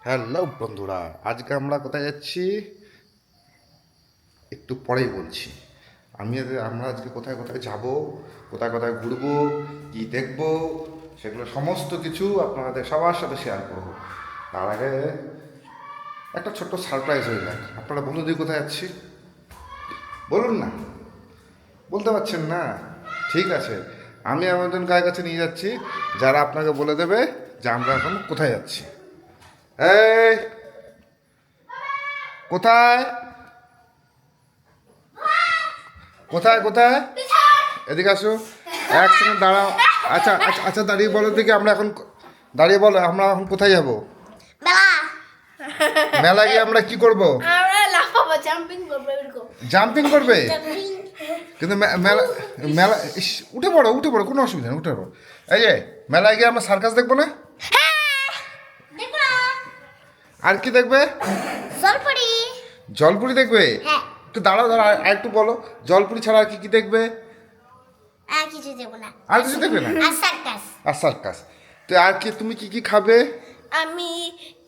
Hello বন্ধুরা, আজকে আমরা কোথায় যাচ্ছি একটু পরেই বলছি। আমরা আজকে কোথায় কোথায় যাব, কোথায় কোথায় ঘুরবো, কি দেখবো, সেগুলো সমস্ত কিছু আপনাদের সবার সাথে শেয়ার করবো। তার আগে একটা ছোট্ট সারপ্রাইজ হয়ে যাক। আপনারা বলুন দিই কোথায় যাচ্ছি, বলুন না, বলতে পারছেন না? ঠিক আছে, আমি একজন গায়ের কাছে নিয়ে যাচ্ছি যারা আপনাকে বলে দেবে যে আমরা এখন কোথায় যাচ্ছি। এই কোথায় কোথায় কোথায় এদিকে আসো, এক সেকেন্ড দাঁড়াও। আচ্ছা আচ্ছা আচ্ছা, দাঁড়িয়ে বলো দেখি আমরা এখন দাঁড়িয়ে বলো আমরা এখন কোথায় যাব? মেলা। মেলা গিয়ে আমরা কি করব? আমরা লাফাবো, জাম্পিং করবো এরকম। জাম্পিং করবে? জাম্পিং। কিন্তু মেলা মেলা ইস, উঠে পড়ো উঠে পড়ো, কোনো অসুবিধা নেই, উঠে পড়ো। এই যে মেলায় গিয়ে আমরা সার্কাস দেখবো না? দেখো আর কি দেখবে? জলপরি। জলপুরি দেখবে? হ্যাঁ। একটু দাঁড়াও দাঁড়াও, আর একটু বলো জলপুরি ছাড়া আর কি কি দেখবে? আর কিছু দেবো না। আর কিছু দেখবে না? আর সার্কাস। আর সার্কাস। তো আর কি, তুমি কি কি খাবে? আমি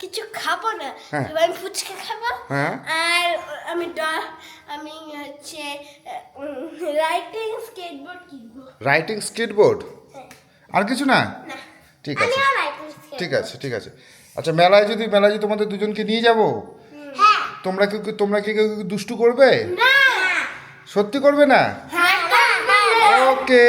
কিছু খাবো না, হ্যাঁ। তবে আমি ফুচকা খাবো। হ্যাঁ। আর আমি হচ্ছে রাইটিং স্কেটবোর্ড কিনবো। Writing skateboard? হ্যাঁ। আর কিছু না? না, ঠিক আমি আছে রাইটিং স্কেটবোর্ড। ঠিক আছে ঠিক আছে। আচ্ছা, মেলায় যদি তোমাদের দুজনকে নিয়ে যাব, হ্যাঁ। তোমরা কি কেউ দুষ্টু করবে? না। সত্যি করবে না? হ্যাঁ। ওকে।